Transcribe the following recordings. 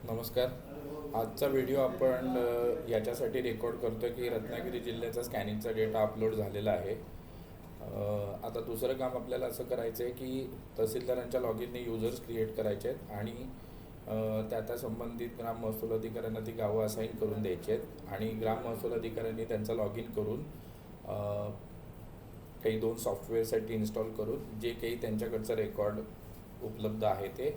नमस्कार. आजचा व्हिडिओ आपण याच्यासाठी रेकॉर्ड करतो आहे की रत्नागिरी जिल्ह्याचा स्कॅनिंगचा डेटा अपलोड झालेला आहे. आता दुसरं काम आपल्याला असं करायचं आहे की तहसीलदारांच्या लॉग इनने युजर्स क्रिएट करायचे आहेत आणि त्या संबंधित ग्राम महसूल अधिकाऱ्यांना ती गावं असाईन करून द्यायची आहेत आणि ग्राम महसूल अधिकाऱ्यांनी त्यांचा लॉग इन करून काही 2 सॉफ्टवेअरसाठी इन्स्टॉल करून जे काही त्यांच्याकडचं रेकॉर्ड उपलब्ध आहे ते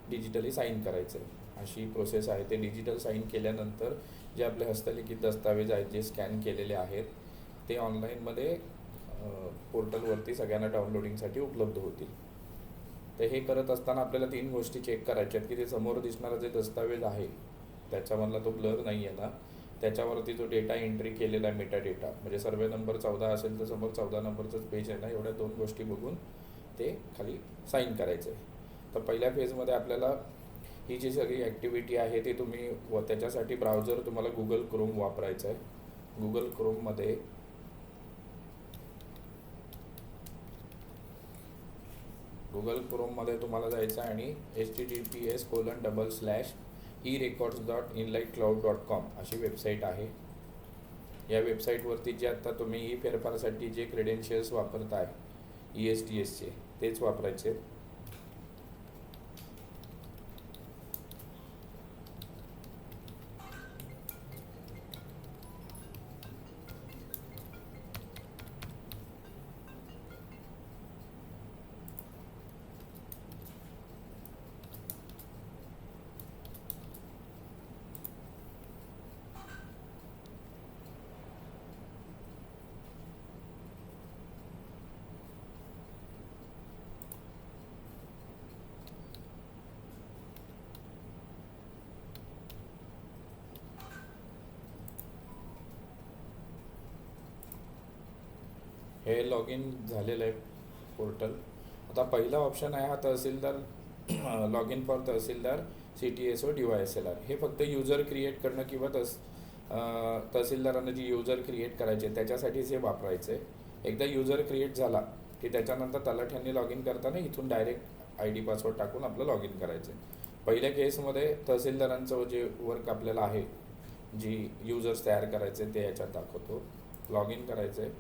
डिजिटली साईन करायचं आहे. अशी प्रोसेस आहे. ते डिजिटल साईन केल्यानंतर जे आपले हस्तलिखित दस्तावेज आहेत जे स्कॅन केलेले आहेत ते ऑनलाईनमध्ये पोर्टलवरती सगळ्यांना डाउनलोडिंगसाठी उपलब्ध होतील. तर हे करत असताना आपल्याला 3 गोष्टी चेक करायच्या आहेत की ते समोर दिसणारा जे दस्तावेज आहे त्याच्यामधला तो ब्लर नाही आहे ना, त्याच्यावरती जो डेटा एंट्री केलेला आहे मेटा डेटा म्हणजे सर्वे नंबर 14 असेल तर समोर 14 नंबरचंच पेज आहे ना, एवढ्या 2 गोष्टी बघून ते खाली साईन करायचं आहे. तर पहिल्या फेजमध्ये आपल्याला ही जी सगळी ॲक्टिव्हिटी आहे ती तुम्ही त्याच्यासाठी ब्राउझर तुम्हाला गुगल क्रोम वापरायचं आहे. गुगल क्रोममध्ये तुम्हाला जायचं आहे आणि https://erecords.inlightcloud.com अशी वेबसाईट आहे. या वेबसाईटवरती जे आता तुम्ही ई फेरफारसाठी जे क्रेडेन्शियल्स वापरताय ESTSचे तेच वापरायचे. हे लॉग इन झालेलं आहे पोर्टल. आता पहिला ऑप्शन आहे हा tehsildar log in for tehsildar CTSO DYSLR. हे फक्त युजर क्रिएट करणं किंवा तहसीलदारांना जी युजर क्रिएट करायचे त्याच्यासाठीच हे वापरायचं आहे. एकदा युजर क्रिएट झाला की त्याच्यानंतर तलाठ्यांनी लॉग इन करताना इथून डायरेक्ट ID पासवर्ड टाकून आपलं लॉग इन करायचं आहे. पहिल्या केसमध्ये तहसीलदारांचं जे वर्क आपल्याला आहे जी युजर्स तयार करायचे ते याच्यात दाखवतो. लॉग इन करायचं आहे.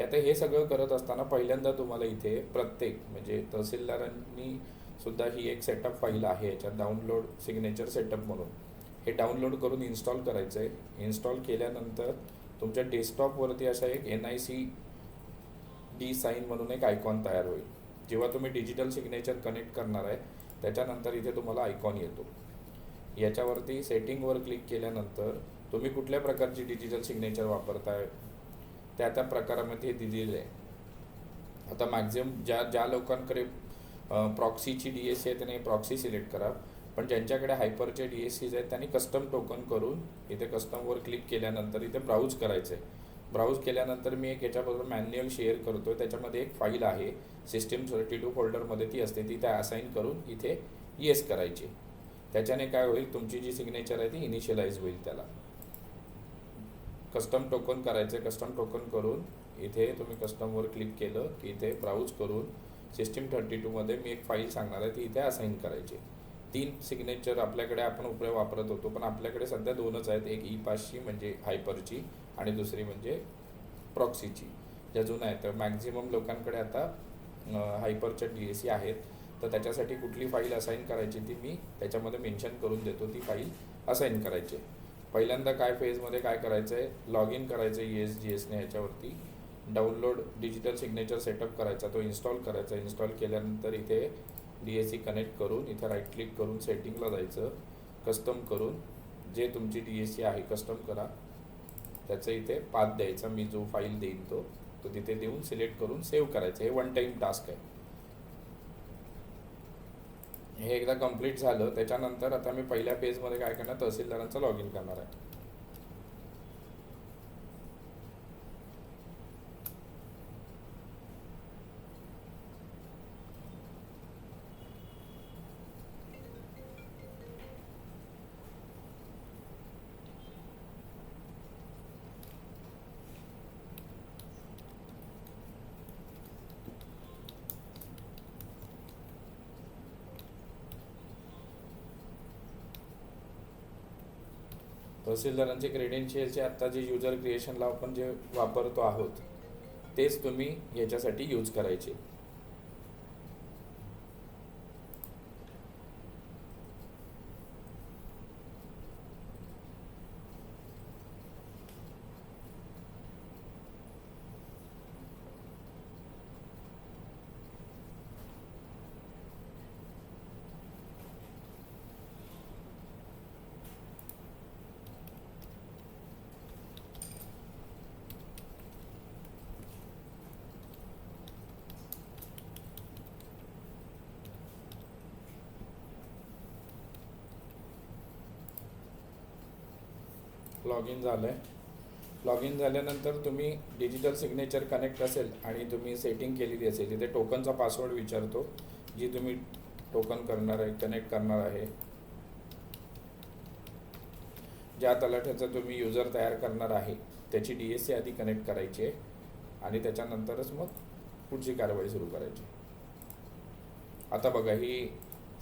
आता हे सगळं करत असताना पहिल्यांदा तुम्हाला इथे प्रत्येक म्हणजे तहसीलदारांनी सुद्धा ही एक सेटअप फाईल आहे याच्यात डाउनलोड सिग्नेचर सेटअप म्हणून. हे डाउनलोड करून इन्स्टॉल करायचं आहे. इन्स्टॉल केल्यानंतर तुमच्या डेस्कटॉपवरती असा एक NICD साईन म्हणून एक आयकॉन तयार होईल. जेव्हा तुम्ही डिजिटल सिग्नेचर कनेक्ट करणार आहे त्याच्यानंतर इथे तुम्हाला आयकॉन येतो. याच्यावरती सेटिंगवर क्लिक केल्यानंतर तुम्ही कुठल्या प्रकारची डिजिटल सिग्नेचर वापरताय त्या प्रकारामध्ये दिलेलं आहे. आता मॅक्झिमम ज्या लोकांकडे प्रॉक्सीची DSC आहे त्याने प्रॉक्सी सिलेक्ट करा, पण ज्यांच्याकडे हायपरचे DSCs आहेत त्यांनी कस्टम टोकन करून इथे कस्टमवर क्लिक केल्यानंतर इथे ब्राउज करायचं आहे. ब्राउज केल्यानंतर मी एक याच्याबरोबर मॅन्युअल शेअर करतो आहे. त्याच्यामध्ये एक फाईल आहे सिस्टीम 32 फोल्डरमध्ये ती असते, ती त्या असाईन करून इथे येस करायची. त्याच्याने काय होईल, तुमची जी सिग्नेचर आहे ती इनिशियलाइज होईल. त्याला कस्टम टोकन करायचं आहे. कस्टम टोकन करून इथे तुम्ही कस्टमवर क्लिक केलं की इथे ब्राउज करून सिस्टीम 32मध्ये मी एक फाईल सांगणार आहे ती इथे असाईन करायची. 3 सिग्नेचर आपल्याकडे आपण वापरत होतो, पण आपल्याकडे सध्या 2च आहेत. एक E5ची म्हणजे हायपरची आणि दुसरी म्हणजे प्रॉक्सीची ज्या जुन्या आहेत. तर मॅक्झिमम लोकांकडे आता हायपरच्या DSC आहेत. तर त्याच्यासाठी कुठली फाईल असाईन करायची ती मी त्याच्यामध्ये मेन्शन करून देतो. ती फाईल असाईन करायची. पहिल्यांदा काय फेजमध्ये काय करायचं आहे, लॉग इन करायचं ESGSने ह्याच्यावरती. डाउनलोड डिजिटल सिग्नेचर सेटअप करायचा, तो इन्स्टॉल करायचा. इन्स्टॉल केल्यानंतर इथे DSC कनेक्ट करून इथे राईट क्लिक करून सेटिंगला जायचं. कस्टम करून जे तुमची DSC आहे कस्टम करा. त्याचं इथे पाथ द्यायचा, मी जो फाईल देईन तो तिथे देऊन सिलेक्ट करून सेव्ह करायचं. हे वन टाईम टास्क आहे. हे एकदा कंप्लीट झालं त्याच्यानंतर आता मी पहिल्या पेजमध्ये काय करणार, तहसीलदारांचं लॉग इन करणार आहे. तहसीलदारांचे क्रेडेन्शियलचे आत्ता जे युजर क्रिएशनला आपण जे वापरतो आहोत तेच तुम्ही याच्यासाठी यूज करायचे. लॉग इन झालं आहे. लॉग इन झाल्यानंतर तुम्ही डिजिटल सिग्नेचर कनेक्ट असेल आणि तुम्ही सेटिंग केलेली असेल तिथे टोकनचा पासवर्ड विचारतो जी तुम्ही टोकन करणार आहे कनेक्ट करणार आहे. ज्या तलाठ्याचा तुम्ही युजर तयार करणार आहे त्याची DSC आधी कनेक्ट करायची आहे आणि त्याच्यानंतरच मग पुढची कारवाई सुरू करायची. आता बघा ही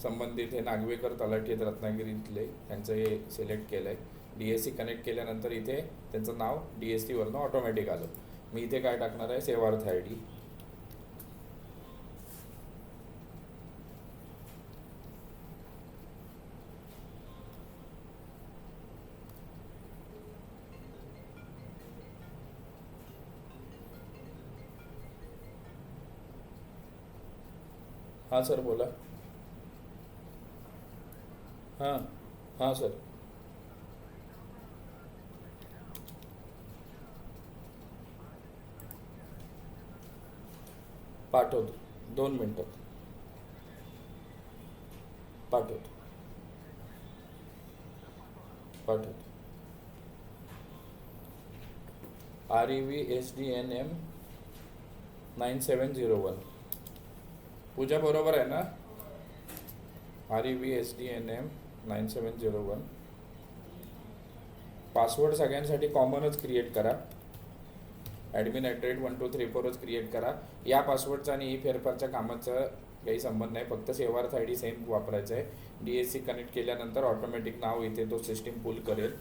संबंधित हे नागवेकर तलाठी आहेत रत्नागिरीतले, त्यांचं हे सिलेक्ट केलं आहे. DSC कनेक्ट केल्यानंतर इथे त्यांचं नाव DSC वरनं ऑटोमॅटिक आलं. मी इथे काय टाकणार आहे सेवार्थ ID. हां सर बोला. हां हां सर पाठवतो 2 मिनटात पाठवतो. REVSDNM 9701. पूजा बरोबर आहे ना? REVSDNM 9701. पासवर्ड सगळ्यांसाठी कॉमनच क्रिएट करा. admin@1234च क्रिएट करा. या पासवर्डचा आणि फेरफारच्या कामाचा काही संबंध नाही, फक्त सेवार्थ ID सेम वापरायचं आहे. DSC कनेक्ट केल्यानंतर ऑटोमॅटिक नाव इथे तो सिस्टीम पुल करेल.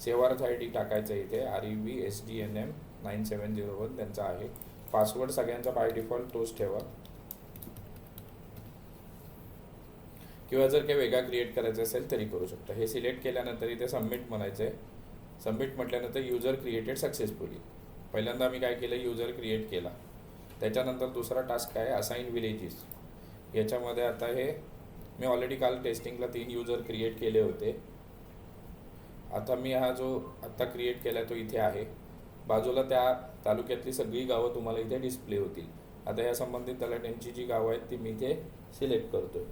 सेवार्थ ID टाकायचं इथे REVSDNM 9701 त्यांचा आहे. पासवर्ड सगळ्यांचा बाय डिफॉल्ट तोच ठेवा किंवा जर काही वेगळा क्रिएट करायचा असेल तरी करू शकता. हे सिलेक्ट केल्यानंतर इथे सबमिट म्हणायचं आहे. सबमिट म्हटल्यानंतर युजर क्रिएटेड सक्सेसफुली. पहिल्यांदा मी काय केलं युजर क्रिएट केला. त्याच्यानंतर दुसरा टास्क काय असाइन विलेजेस. याच्यामध्ये आता हे मी ऑलरेडी काल टेस्टिंगला 3 युजर क्रिएट केले होते. आता मी हा जो आत्ता क्रिएट केला तो इथे आहे. बाजूला त्या तालुक्यातली सगळी गावं तुम्हाला इथे डिस्प्ले होतील. आता या संबंधित तलाठ्यांची जी गावं आहेत ती मी इथे सिलेक्ट करतोय.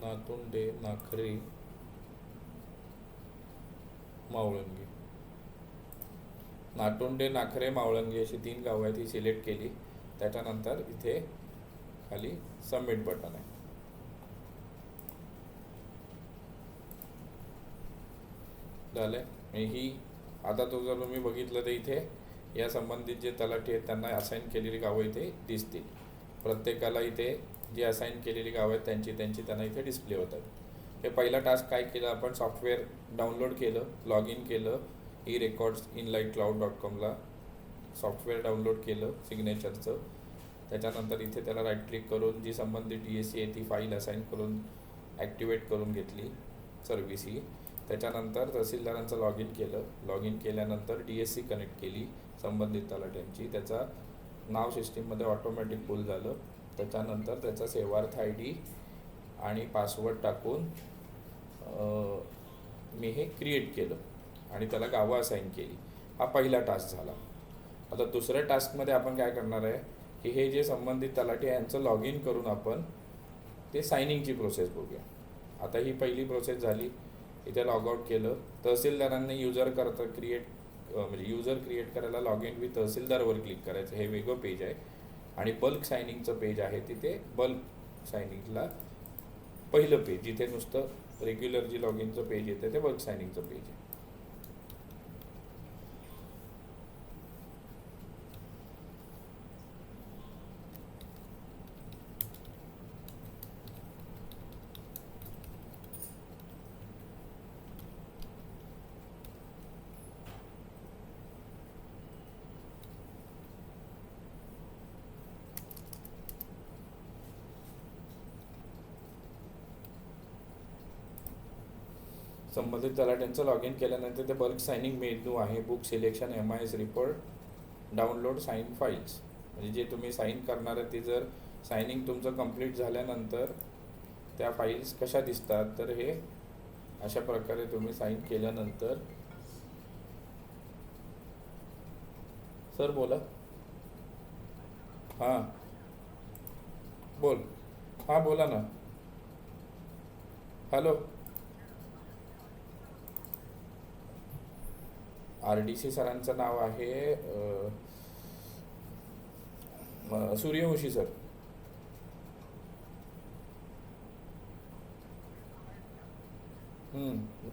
नातुंडे, नाखरे, मावळंगे. नातुंडे, नाखरे, मावळंगे अशी 3 गावं आहेत. ही सिलेक्ट केली. त्याच्यानंतर इथे खाली सबमिट बटन आहे. झालं. ही आता तो जर तुम्ही बघितलं तर इथे या संबंधित जे तलाठी आहेत त्यांना असाइन केलेली गावं इथे दिसतील. प्रत्येकाला इथे जी असाइन केलेली गावं आहेत त्यांची त्यांना इथे डिस्प्ले होतात. हे पहिला टास्क काय केलं आपण सॉफ्टवेअर डाउनलोड केलं, लॉग इन केलं e-records inlightcloud.comला सॉफ्टवेअर डाउनलोड केलं सिग्नेचरचं. त्याच्यानंतर इथे त्याला राईट क्लिक करून जी संबंधित DSC आहे ती फाईल असाइन करून ॲक्टिवेट करून घेतली सर्व्हिस ही. त्याच्यानंतर तहसीलदारांचं लॉग इन केलं. लॉग इन केल्यानंतर DSC कनेक्ट केली संबंधित तलाठ्यांची. त्याचा नाव सिस्टीममध्ये ऑटोमॅटिक पुल झालं. त्याच्यानंतर त्याचा सेवार्थ ID आणि पासवर्ड टाकून मी हे क्रिएट केलं आणि त्याला गावं असाइन केली. हा पहिला टास्क झाला. आता दुसऱ्या टास्कमध्ये आपण काय करणार आहे की हे जे संबंधित तलाठी आहे यांचं लॉग इन करून आपण ते सायनिंगची प्रोसेस बघूया. आता ही पहिली प्रोसेस झाली. इथे लॉग आउट केलं. तहसीलदारांनी युजर क्रिएट म्हणजे युजर क्रिएट करायला लॉग इन विथ तहसीलदारवर क्लिक करायचं, हे वेगळं पेज आहे. आणि बल्क सायनिंगचं पेज आहे, तिथे बल्क सायनिंगला पहिलं पेज, जिथे नुसतं रेग्युलर जी लॉग इनचं पेज येतं ते बल्क सायनिंगचं पेज आहे. संबंधित तलाठ्यांचं लॉग इन केल्यानंतर ते बल्क सायनिंग मेनू आहे, book selection, MIS report, download sign files. म्हणजे जे तुम्ही साईन करणार आहे ते जर सायनिंग तुमचं कंप्लीट झाल्यानंतर त्या फाईल्स कशा दिसतात, तर हे अशा प्रकारे तुम्ही साईन केल्यानंतर. सर बोला. हां बोल. हां बोला ना. हॅलो. RDC सरांचं नाव आहे सूर्यवंशी सर.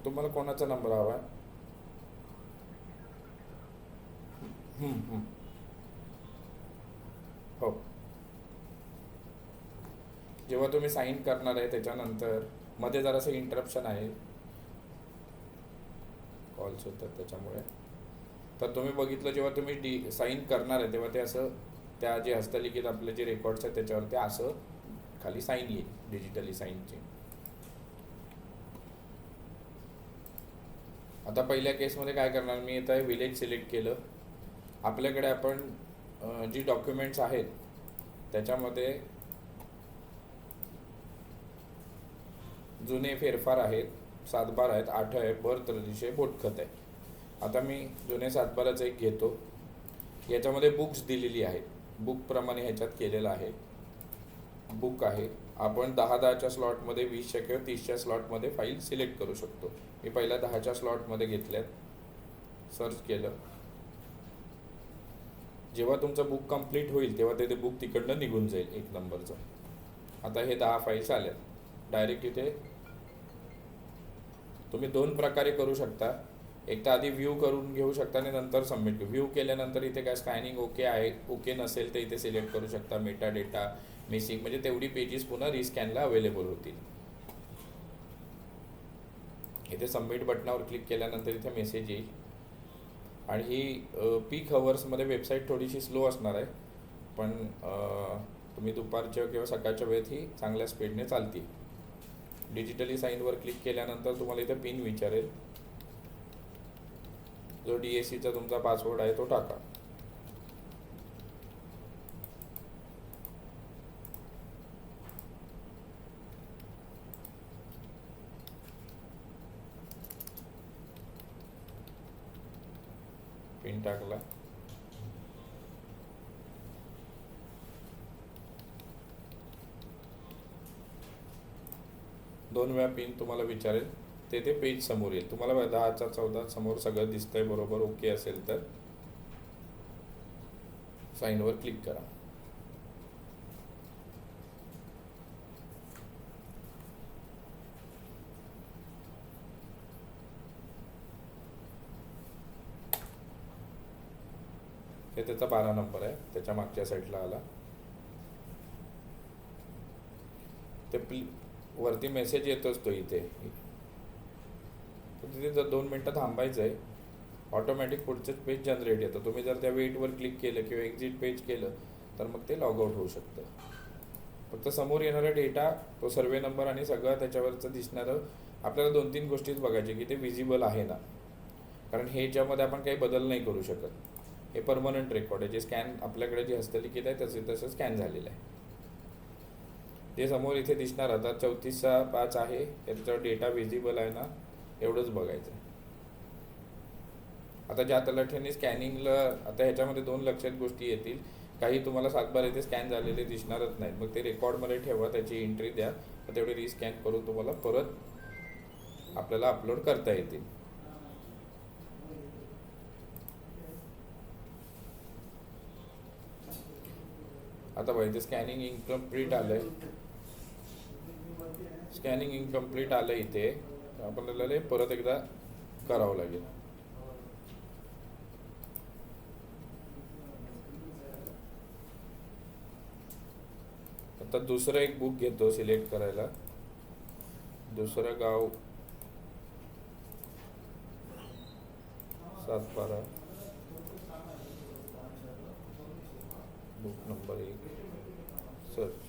तुम्हाला कोणाचा नंबर हवा आहे? हो. जेव्हा तुम्ही साईन करणार आहे त्याच्यानंतर मध्ये जरासं इंटरप्शन आहे, कॉल्स होतात त्याच्यामुळे. तर तुम्ही बघितलं, जेव्हा तुम्ही साईन करणार आहे तेव्हा ते असं, त्या जे हस्तलिखित आपले जे रेकॉर्ड्स आहेत त्याच्यावरती असं खाली साईन येईल, डिजिटली साईनची. आता पहिल्या केसमध्ये काय करणार मी, आता विलेज सिलेक्ट केलं. आपल्याकडे आपण जी डॉक्युमेंट्स आहेत त्याच्यामध्ये जुने फेरफार आहेत, 7/12 आहेत, 8 आहे, बर्थ रजिस्टर, बोटखत आहे. आता मी जुने 7/12चं एक घेतो. याच्यामध्ये बुक्स दिलेली आहेत, बुकप्रमाणे ह्याच्यात केलेलं आहे. बुक आहे, आपण 10-10च्या स्लॉटमध्ये, 20च्या किंवा 30च्या स्लॉटमध्ये फाईल सिलेक्ट करू शकतो. मी पहिल्या 10च्या स्लॉटमध्ये घेतल्यात, सर्च केलं. जेव्हा तुमचं बुक कंप्लीट होईल तेव्हा ते बुक तिकडनं निघून जाईल 1 नंबरचं. आता हे 10 फाईल्स आल्या. डायरेक्ट इथे तुम्ही 2 प्रकारे करू शकता. एक तर आधी व्ह्यू करून घेऊ शकता आणि नंतर सबमिट. व्ह्यू केल्यानंतर इथे काय स्कॅनिंग ओके आहे, ओके नसेल तर इथे सिलेक्ट करू शकता मेटा डेटा मिसिंग, म्हणजे तेवढी पेजेस पुन्हा रिस्कॅनला अवेलेबल होतील. इथे सबमिट बटनावर क्लिक केल्यानंतर इथे मेसेज येईल. आणि ही पीक हवर्समध्ये वेबसाईट थोडीशी स्लो असणार आहे, पण तुम्ही दुपारच्या किंवा सकाळच्या वेळेत ही चांगल्या स्पीडने चालते. डिजिटली साईनवर क्लिक केल्यानंतर तुम्हाला इथे पिन विचारेल. जो DACचा तुमचा पासवर्ड आहे तो टाका. पिन टाकला. दोन वेळा पिन तुम्हाला विचारेल, ते पेज समोर येईल. तुम्हाला 10चा 14 समोर सगळं दिसतंय बरोबर. ओके असेल तर साईनवर क्लिक करा. हे त्याचा 12 नंबर आहे, त्याच्या मागच्या साईडला आला. ते वरती मेसेज येत असतो इथे, तिथे जर 2 मिनटं थांबायचं आहे. ऑटोमॅटिक पुढचं पेज जनरेट येतं. तुम्ही जर त्या वेटवर क्लिक केलं किंवा एक्झिट पेज केलं तर मग ते लॉग आउट होऊ शकतं. फक्त समोर येणारा डेटा, तो सर्वे नंबर आणि सगळं त्याच्यावरचं दिसणारं, आपल्याला 2-3 गोष्टीच बघायचे की ते विजिबल आहे ना, कारण हे ज्यामध्ये आपण काही बदल नाही करू शकत. हे परमनंट रेकॉर्ड आहे, जे स्कॅन आपल्याकडे जे हस्तलिखित आहे तसं स्कॅन झालेलं आहे. ते समोर इथे दिसणार. आता 34/5 आहे, त्याच्यावर डेटा विजिबल आहे ना, एवढंच बघायचं आहे. आता ज्या तलाठ्यांनी स्कॅनिंगला, आता ह्याच्यामध्ये 2 लक्षात गोष्टी येतील. काही तुम्हाला 7/12 इथे स्कॅन झालेले दिसणारच नाहीत, मग ते रेकॉर्डमध्ये ठेवा, त्याची एंट्री द्या, तेवढे रिस्कॅन करून तुम्हाला परत आपल्याला अपलोड करता येतील. आता बघा इथे स्कॅनिंग इनकम्प्लीट आलंय, स्कॅनिंग इनकम्प्लीट आलं इथे. आपल्याला हे परत एकदा करावं लागेल. आता दुसरं एक बुक घेतो सिलेक्ट करायला. दुसरं गाव सातबारा, बुक नंबर 1, सर्च.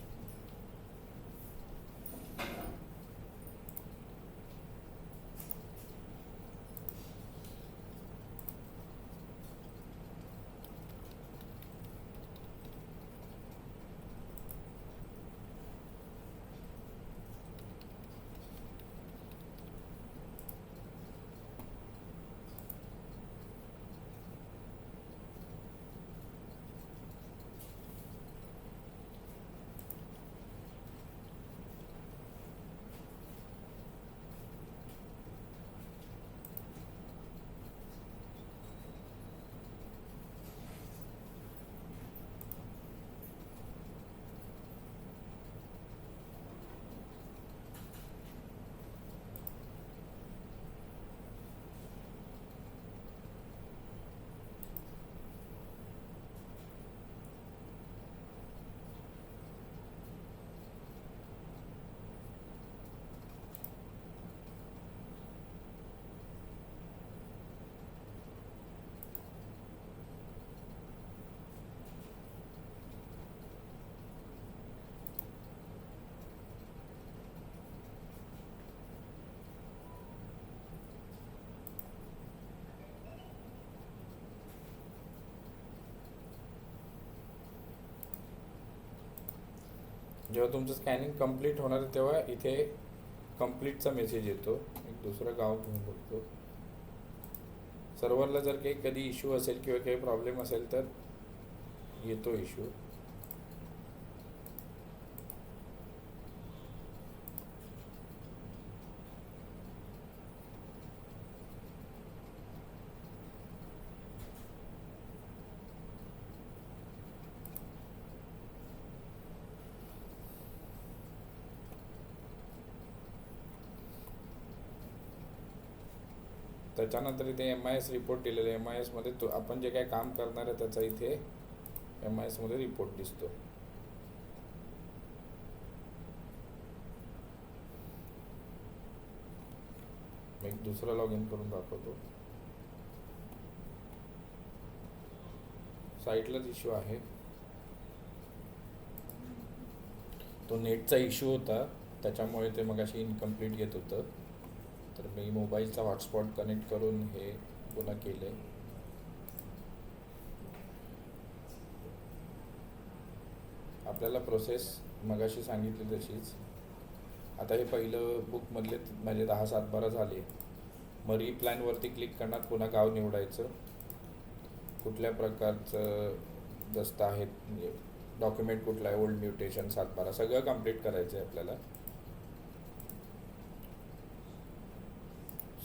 जेव्हा तुमचं स्कॅनिंग कंप्लीट होणार तेव्हा इथे कंप्लीटचा मेसेज येतो. एक दुसरं गाव घेऊन बघतो. सर्व्हरला जर काही कधी इश्यू असेल किंवा काही प्रॉब्लेम असेल तर येतो इश्यू. त्याच्यानंतर इथे MIS रिपोर्ट दिलेला आहे. MIS मध्ये तो आपण जे काही काम करणार आहे त्याचा इथे MIS मध्ये रिपोर्ट दिसतो. एक दुसरा लॉग इन करून दाखवतो. साईटलाच इश्यू आहे. तो नेटचा इश्यू होता त्याच्यामुळे ते मगाशी इनकम्प्लीट येत होतं. तर मी मोबाईलचा हॉटस्पॉट कनेक्ट करून हे पुन्हा केले. आपल्याला प्रोसेस मगाशी सांगितली तशीच. आता हे पहिलं बुकमधले म्हणजे 10 7-12 झाले. मग रिप्लॅनवरती क्लिक करणार, पुन्हा गाव निवडायचं, कुठल्या प्रकारचं दस्त आहेत म्हणजे डॉक्युमेंट कुठला आहे, ओल्ड म्युटेशन 7-12 सगळं कंप्लीट करायचं आहे आपल्याला.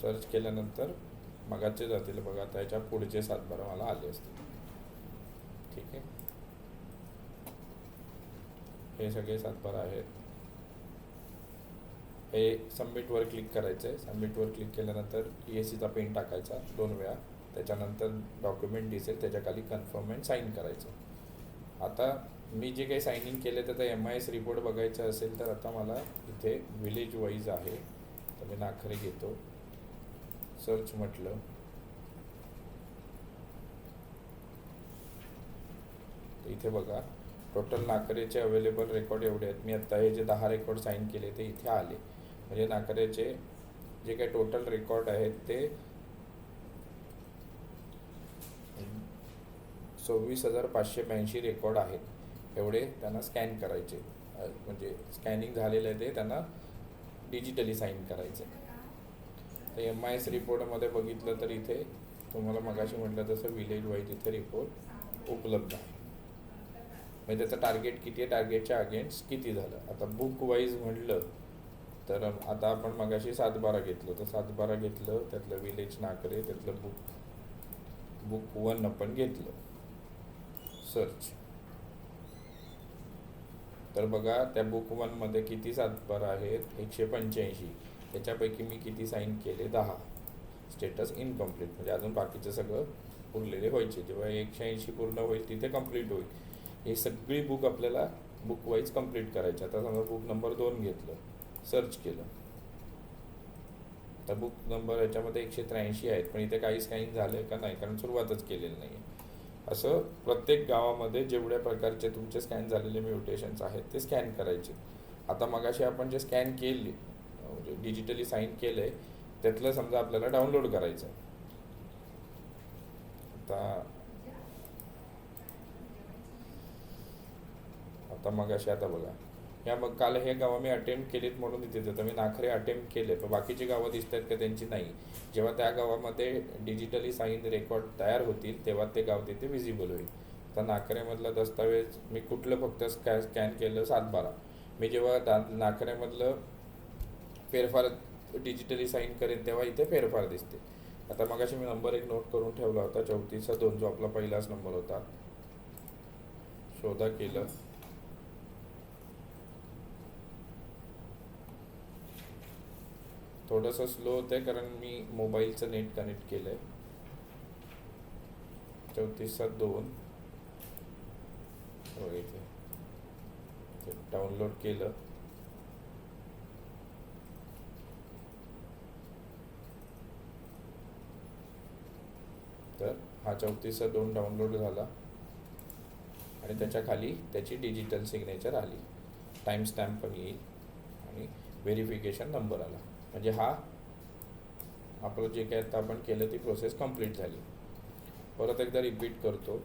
सर्च केल्यानंतर मगाचे जातील बघा. आता याच्या पुढचे 7-12 मला आले असतील. ठीक आहे, हे सगळे 7-12 आहेत. हे सबमिटवर क्लिक करायचं आहे. सबमिटवर क्लिक केल्यानंतर ESCचा पिन टाकायचा 2 वेळा. त्याच्यानंतर डॉक्युमेंट दिसेल त्याच्याखाली कन्फर्म अँड साईन करायचं. आता मी जे काही सायनिंग केले तर MIS रिपोर्ट बघायचा असेल तर आता मला इथे विलेज वाईज आहे. तर मी नाखरे घेतो. सर्च म्हटलं, इथे बघा टोटल नाकरेचे अवेलेबल रेकॉर्ड एवढे आहेत. मी आत्ता हे जे 10 रेकॉर्ड साईन केले ते इथे आले. म्हणजे नाकरेचे जे काही टोटल रेकॉर्ड आहेत ते 26,582 रेकॉर्ड आहेत. एवढे त्यांना स्कॅन करायचे, म्हणजे स्कॅनिंग झालेलं आहे ते त्यांना डिजिटली साईन करायचे. तर MIS रिपोर्टमध्ये बघितलं तर इथे तुम्हाला मगाशी म्हटलं तसं विलेज वाईज इथे रिपोर्ट उपलब्ध आहे. म्हणजे त्याचं टार्गेट किती आहे, टार्गेटच्या अगेन्स्ट किती झालं. आता बुक वाईज म्हटलं तर आता आपण मगाशी 7-12 घेतलं, तर 7-12 घेतलं, त्यातलं विलेज नाकरे, त्यातलं बुक 1 आपण घेतलं. सर्च तर बघा त्या बुक वनमध्ये किती सातबारा आहेत, 185. त्याच्यापैकी मी किती साईन केले, 10. स्टेटस इनकम्प्लीट, म्हणजे अजून बाकीचं सगळं उरलेले व्हायचे. जेव्हा 180 पूर्ण होईल तिथे कंप्लीट होईल. ही सगळी बुक आपल्याला बुक वाईज कंप्लीट करायची. आता समजा बुक नंबर 2 घेतलं, सर्च केलं, तर बुक नंबर याच्यामध्ये 183 आहेत, पण इथे काही स्कॅन झालं का नाही, कारण सुरुवातच केलेली नाही. असं प्रत्येक गावामध्ये जेवढ्या प्रकारचे तुमचे स्कॅन झालेले म्युटेशन्स आहेत ते स्कॅन करायचे. आता मगाशी आपण जे स्कॅन केले, म्हणजे डिजिटली साईन केलं आहे, त्यातलं समजा आपल्याला डाउनलोड करायचं आहे. आता मगाशी आता बघा, ह्या मग काल हे गावं मी अटेम्प्ट केलीत म्हणून इथे देतं. मी नाखरे अटेम्प्ट केले, पण बाकीची गावं दिसत आहेत का त्यांची नाही. जेव्हा त्या गावामध्ये डिजिटली साईन रेकॉर्ड तयार होतील तेव्हा ते गाव तिथे विजिबल होईल. आता नाखरेमधलं दस्तावेज मी कुठलं फक्त स्कॅन केलं, 7/12. मी जेव्हा नाखरेमधलं फेरफार डिजिटली साईन करेन तेव्हा इथे फेरफार दिसते. आता मगाशी मी नंबर 1 नोट करून ठेवला होता, 34/2, जो आपला पहिलाच नंबर होता. शोधा केलं, थोडंसं स्लो होतं आहे कारण मी मोबाईलचं नेट कनेक्ट केलं आहे. 34/2 इथे डाउनलोड केलं. तर हा 34/2 डाउनलोड झाला आणि त्याच्या खाली त्याची डिजिटल सिग्नेचर आली, टाईम स्टॅम्प पण येईल आणि व्हेरिफिकेशन नंबर आला. म्हणजे हा आपलं जे काय आता आपण केलं ती प्रोसेस कंप्लीट झाली. परत एकदा रिपीट करतो.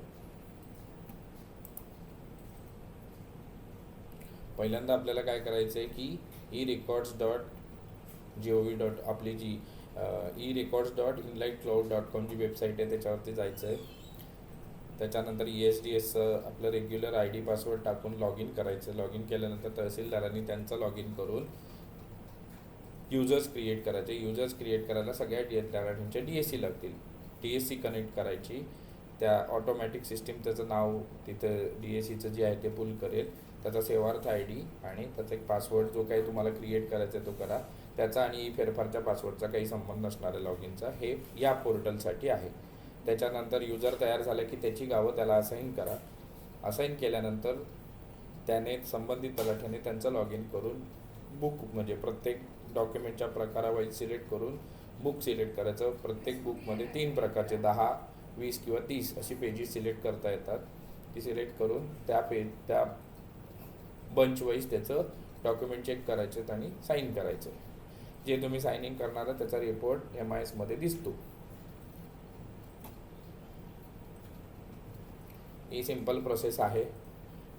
पहिल्यांदा आपल्याला काय करायचं आहे की e-records.gov. आपली जी e-records.inlightcloud.com जी वेबसाईट आहे त्याच्यावरती जायचं आहे. त्याच्यानंतर ESDS आपलं रेग्युलर ID पासवर्ड टाकून लॉग इन करायचं. लॉग इन केल्यानंतर तहसीलदारांनी त्यांचं लॉग इन करून युजर्स क्रिएट करायचे. युजर्स क्रिएट करायला सगळ्या DSC DSC लागतील. DSC कनेक्ट करायची. त्या ऑटोमॅटिक सिस्टीम त्याचं नाव तिथं DSCचं जे आहे ते पुल करेल. त्याचा सेवार्थ ID आणि त्याचा एक पासवर्ड जो काही तुम्हाला क्रिएट करायचा आहे तो करा. त्याचा आणि फेरफारच्या पासवर्डचा काही संबंध नसणार आहे लॉग इनचा. हे या पोर्टलसाठी आहे. त्याच्यानंतर युजर तयार झालं की त्याची गावं त्याला असाईन करा. असाईन केल्यानंतर त्याने संबंधित तलाठ्याने त्यांचं लॉग इन करून बुक, म्हणजे प्रत्येक डॉक्युमेंटच्या प्रकारावाईज सिलेक्ट करून बुक सिलेक्ट करायचं. प्रत्येक बुकमध्ये 3 प्रकारचे 10, 20 किंवा 30 अशी पेजेस सिलेक्ट करता येतात. ती सिलेक्ट करून त्या बंच वाईज त्याचं डॉक्युमेंट चेक करायचे आणि साईन करायचं. जे तुम्ही सायनिंग करणार आहे त्याचा रिपोर्ट MIS मध्ये दिसतो. ही सिंपल प्रोसेस आहे.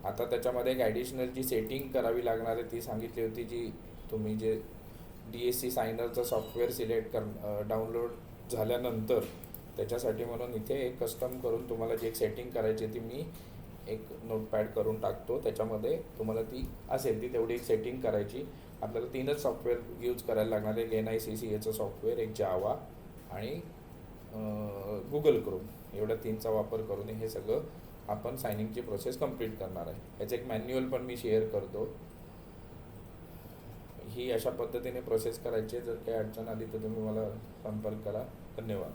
आता त्याच्यामध्ये एक ॲडिशनल जी सेटिंग करावी लागणार आहे ती सांगितली होती, जी तुम्ही जे DSC सायनरचं सॉफ्टवेअर सिलेक्ट डाउनलोड झाल्यानंतर त्याच्यासाठी म्हणून इथे एक कस्टम करून तुम्हाला जी एक सेटिंग करायची ती मी एक नोटपॅड करून टाकतो. त्याच्यामध्ये तुम्हाला ती असेल ती तेवढी एक सेटिंग करायची. आपल्याला 3च सॉफ्टवेअर यूज करायला लागणार आहे. NICCAचं सॉफ्टवेअर, एक जावा आणि गुगल क्रोम, एवढ्या 3चा वापर करून हे सगळं आपण सायनिंगची प्रोसेस कंप्लीट करणार आहे. याचं एक मॅन्युअल पण मी शेअर करतो. ही अशा पद्धतीने प्रोसेस करायची. जर काही अडचण आली तर तुम्ही मला संपर्क करा. धन्यवाद.